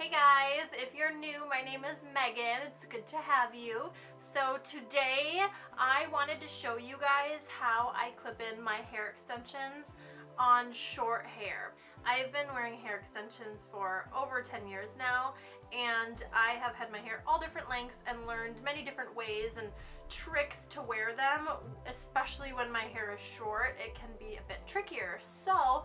Hey guys, if you're new, my name is Megan. It's good to have you. So today I wanted to show you guys how I clip in my hair extensions on short hair. I've been wearing hair extensions for over 10 years now, and I have had my hair all different lengths and learned many different ways and tricks to wear them, especially when my hair is short. It can be a bit trickier. So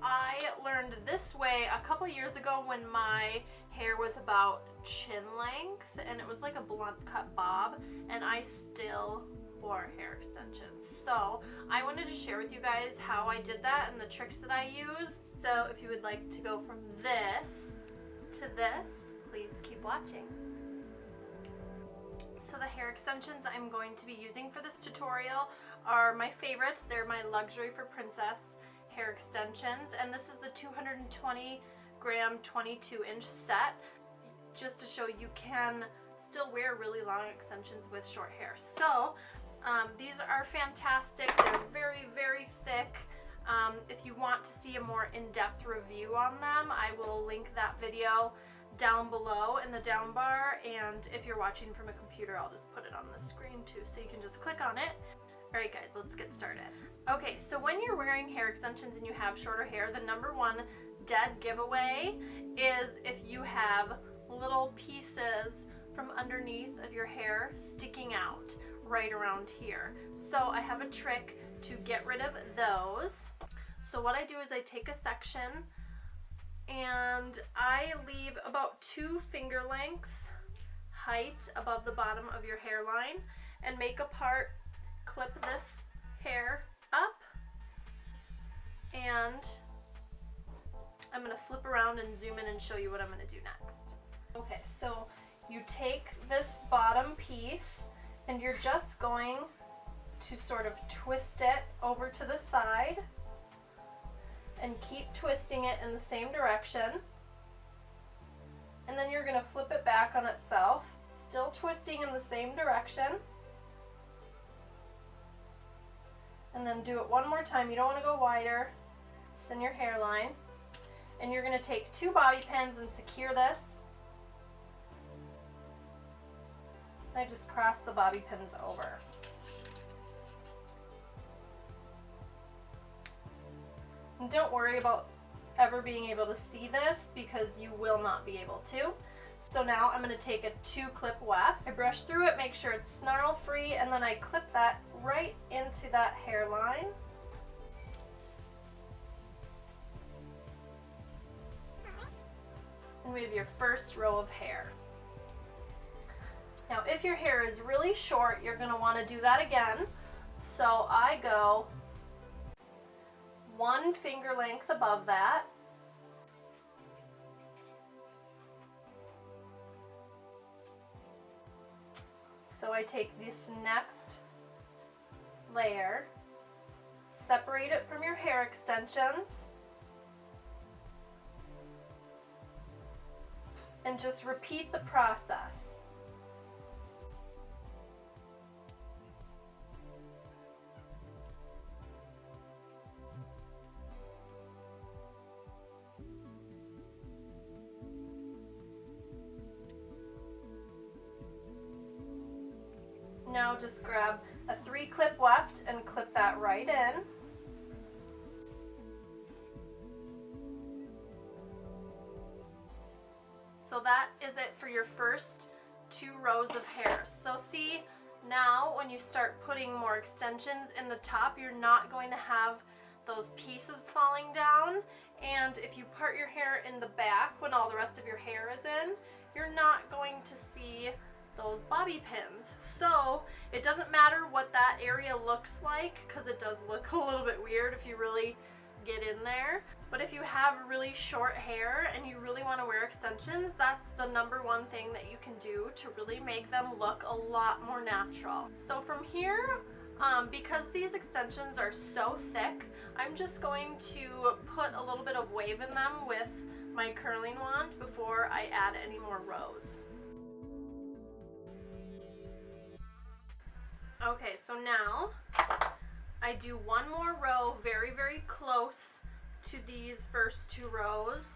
I learned this way a couple years ago when my hair was about chin length and it was like a blunt cut bob, and I still wore hair extensions. So I wanted to share with you guys how I did that and the tricks that I use. So if you would like to go from this to this, please keep watching. So the hair extensions I'm going to be using for this tutorial are my favorites. They're my Luxury for Princess hair extensions, and this is the 220 gram 22-inch set, just to show you can still wear really long extensions with short hair. So these are fantastic. They're very, very thick. If you want to see a more in-depth review on them, I will link that video down below in the down bar, and if you're watching from a computer, I'll just put it on the screen too, so you can just click on it. Alright guys, let's get started. Okay, so when you're wearing hair extensions and you have shorter hair, the number one dead giveaway is if you have little pieces from underneath of your hair sticking out right around here. So I have a trick to get rid of those. So what I do is I take a section and I leave about 2 finger lengths height above the bottom of your hairline and make a part, clip this hair up, and I'm going to flip around and zoom in and show you what I'm going to do next. Okay, so you take this bottom piece and you're just going to sort of twist it over to the side and keep twisting it in the same direction, and then you're going to flip it back on itself, still twisting in the same direction. And then do it one more time. You don't want to go wider than your hairline. And you're going to take 2 bobby pins and secure this. I just cross the bobby pins over. And don't worry about ever being able to see this, because you will not be able to. So now I'm going to take a 2-clip weft. I brush through it, make sure it's snarl free, and then I clip that right into that hairline. And we have your first row of hair. Now if your hair is really short, you're going to want to do that again. So I go 1 finger length above that. So I take this next layer, separate it from your hair extensions, and just repeat the process. Now just grab a 3-clip weft and clip that right in. So that is it for your first 2 rows of hair. So see, now when you start putting more extensions in the top, you're not going to have those pieces falling down. And if you part your hair in the back when all the rest of your hair is in, you're not going to see those bobby pins. So it doesn't matter what that area looks like, because it does look a little bit weird if you really get in there. But if you have really short hair and you really want to wear extensions, that's the number one thing that you can do to really make them look a lot more natural. So from here, because these extensions are so thick, I'm just going to put a little bit of wave in them with my curling wand before I add any more rows. Okay, so now I do one more row very, very close to these first 2 rows,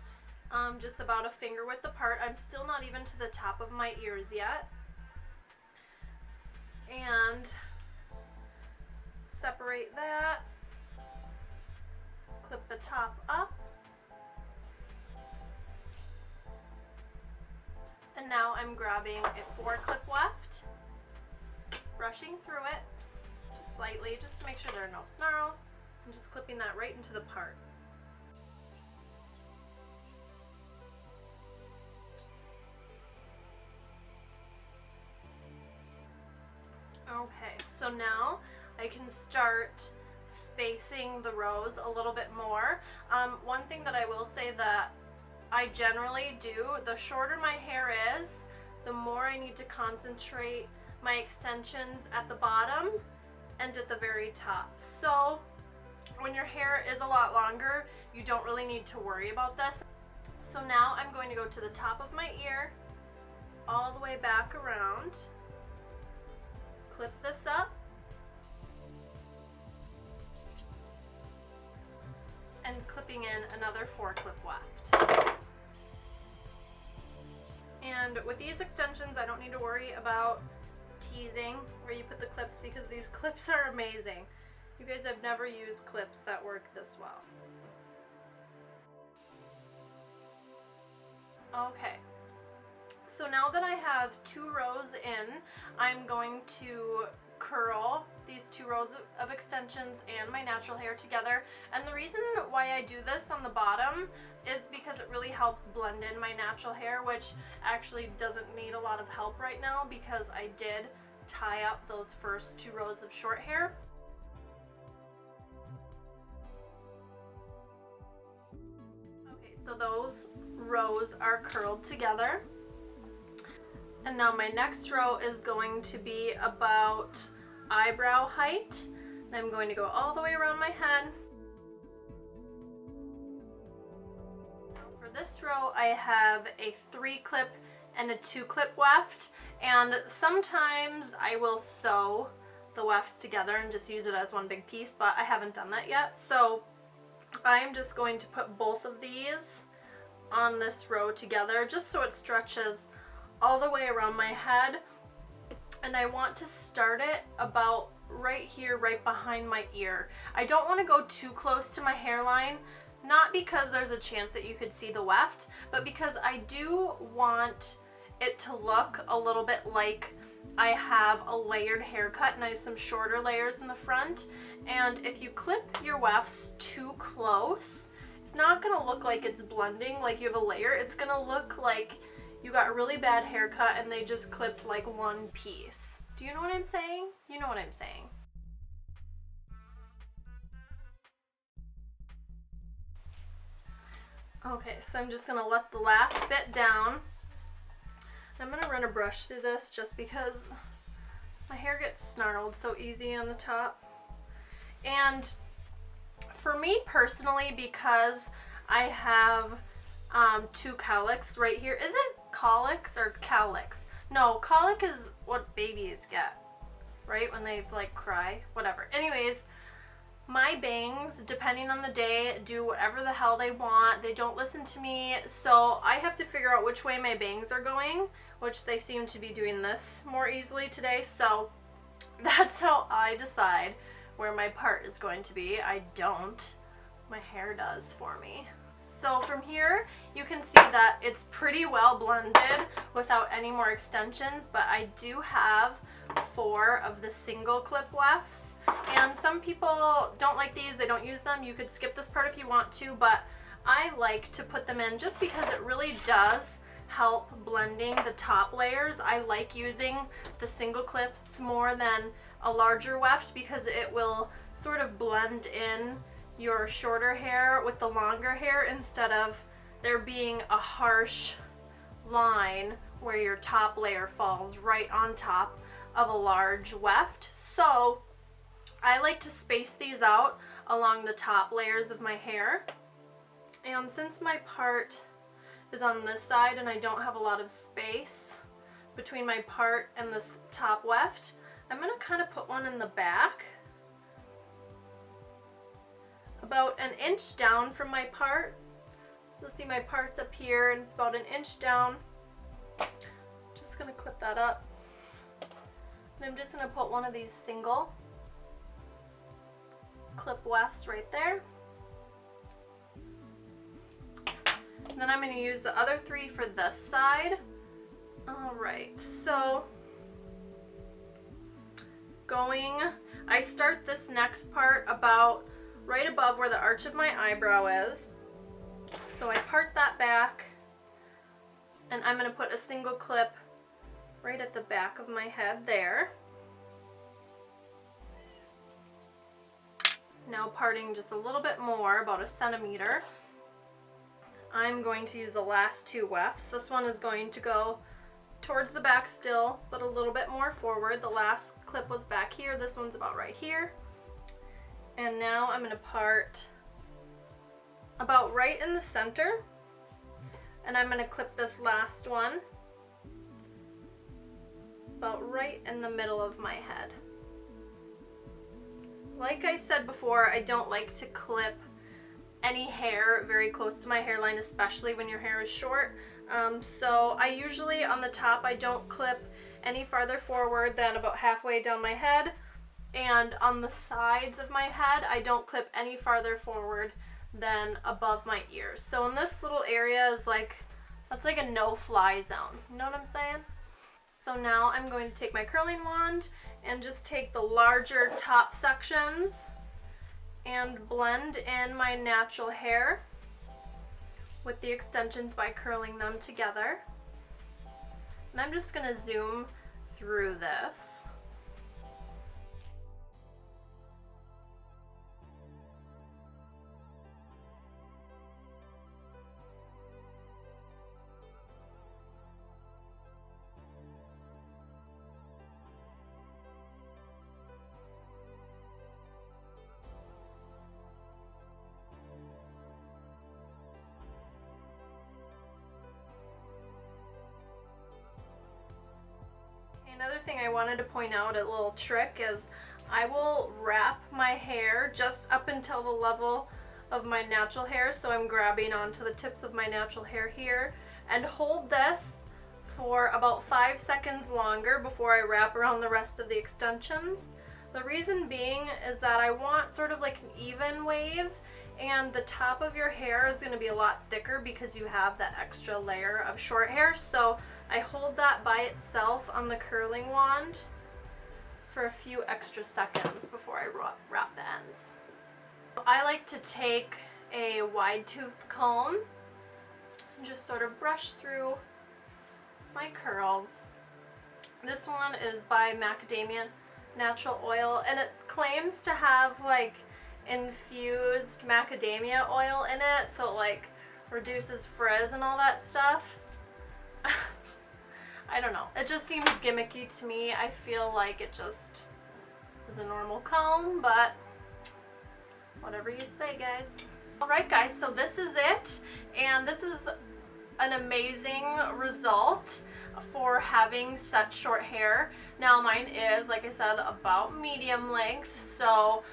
just about a finger width apart. I'm still not even to the top of my ears yet. And separate that, clip the top up, and now I'm grabbing a 4-clip weft, brushing through it just lightly just to make sure there are no snarls, and just clipping that right into the part. Okay, so now I can start spacing the rows a little bit more. One thing that I will say that I generally do, the shorter my hair is, the more I need to concentrate my extensions at the bottom and at the very top. So when your hair is a lot longer, you don't really need to worry about this. So now I'm going to go to the top of my ear, all the way back around, clip this up, and clipping in another 4-clip weft. And with these extensions, I don't need to worry about teasing where you put the clips because these clips are amazing. You guys have never used clips that work this well. Okay, so now that I have 2 rows in, I'm going to curl these 2 rows of extensions and my natural hair together. And the reason why I do this on the bottom is because it really helps blend in my natural hair, which actually doesn't need a lot of help right now because I did tie up those first 2 rows of short hair. Okay, so those rows are curled together. And now my next row is going to be about eyebrow height. And I'm going to go all the way around my head. Now for this row, I have a 3-clip and a 2-clip weft. And sometimes I will sew the wefts together and just use it as one big piece, but I haven't done that yet. So I'm just going to put both of these on this row together just so it stretches all the way around my head. And I want to start it about right here, right behind my ear. I don't want to go too close to my hairline, not because there's a chance that you could see the weft, but because I do want it to look a little bit like I have a layered haircut and I have some shorter layers in the front. And if you clip your wefts too close, it's not going to look like it's blending like you have a layer. It's going to look like you got a really bad haircut and they just clipped like one piece. Do you know what I'm saying? You know what I'm saying. Okay, so I'm just gonna let the last bit down. I'm gonna run a brush through this just because my hair gets snarled so easy on the top. And for me personally, because I have 2 cowlicks right here. Is it colics or cowlicks? No, colic is what babies get, right? When they like cry, whatever. Anyways, my bangs, depending on the day, do whatever the hell they want. They don't listen to me, so I have to figure out which way my bangs are going, which they seem to be doing this more easily today. So that's how I decide where my part is going to be. I don't. My hair does for me. So from here, you can see that it's pretty well blended without any more extensions, but I do have 4 of the single clip wefts. And some people don't like these, they don't use them. You could skip this part if you want to, but I like to put them in just because it really does help blending the top layers. I like using the single clips more than a larger weft because it will sort of blend in your shorter hair with the longer hair instead of there being a harsh line where your top layer falls right on top of a large weft. So I like to space these out along the top layers of my hair. And since my part is on this side and I don't have a lot of space between my part and this top weft, I'm going to kind of put one in the back about an inch down from my part So see my parts up here, and it's about 1 inch down. Just gonna clip that up. And I'm just gonna put one of these single clip wefts right there. And then I'm gonna use the other 3 for this side. All right, so I start this next part about right above where the arch of my eyebrow is. So I part that back, and I'm gonna put a single clip right at the back of my head there. Now parting just a little bit more, about 1 centimeter. I'm going to use the last 2 wefts. This one is going to go towards the back still, but a little bit more forward. The last clip was back here. This one's about right here. And now I'm gonna part about right in the center, and I'm gonna clip this last one about right in the middle of my head. Like I said before, I don't like to clip any hair very close to my hairline, especially when your hair is short. So I usually, on the top, I don't clip any farther forward than about halfway down my head, and on the sides of my head, I don't clip any farther forward than above my ears. So in this little area is like, that's like a no-fly zone. You know what I'm saying? So now I'm going to take my curling wand and just take the larger top sections and blend in my natural hair with the extensions by curling them together. And I'm just gonna zoom through this. Another thing I wanted to point out, a little trick, is I will wrap my hair just up until the level of my natural hair, so I'm grabbing onto the tips of my natural hair here, and hold this for about 5 seconds longer before I wrap around the rest of the extensions. The reason being is that I want sort of like an even wave, and the top of your hair is going to be a lot thicker because you have that extra layer of short hair. So I hold that by itself on the curling wand for a few extra seconds before I wrap the ends. I like to take a wide tooth comb and just sort of brush through my curls. This one is by Macadamia Natural Oil, and it claims to have like infused macadamia oil in it, so it like reduces frizz and all that stuff. I don't know, it just seems gimmicky to me. I feel like it just is a normal comb, but whatever you say, guys. Alright guys, so this is it, and this is an amazing result for having such short hair. Now mine is, like I said, about medium length, so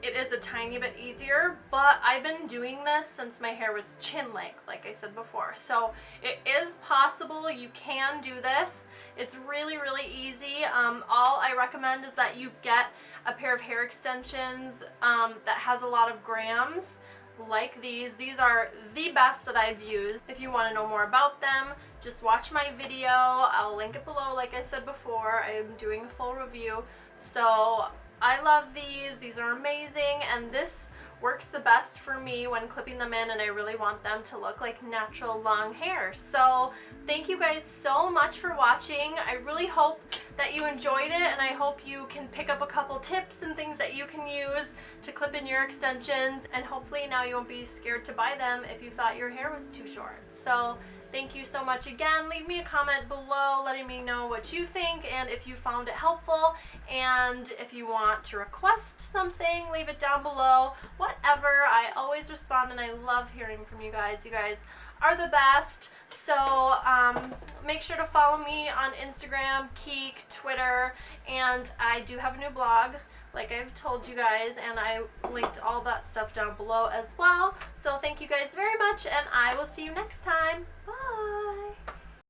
it is a tiny bit easier, but I've been doing this since my hair was chin length, like I said before. So it is possible, you can do this. It's really, really easy. All I recommend is that you get a pair of hair extensions that has a lot of grams, like these. These are the best that I've used. If you want to know more about them, just watch my video. I'll link it below, like I said before. I'm doing a full review. So I love these. These are amazing, and this works the best for me when clipping them in, and I really want them to look like natural long hair. So thank you guys so much for watching. I really hope that you enjoyed it, and I hope you can pick up a couple tips and things that you can use to clip in your extensions, and hopefully now you won't be scared to buy them if you thought your hair was too short. So thank you so much again. Leave me a comment below letting me know what you think and if you found it helpful. And if you want to request something, leave it down below. Whatever, I always respond, and I love hearing from you guys. You guys are the best. So make sure to follow me on Instagram, Keek, Twitter, and I do have a new blog. like I've told you guys, and I linked all that stuff down below as well. So thank you guys very much, and I will see you next time. Bye!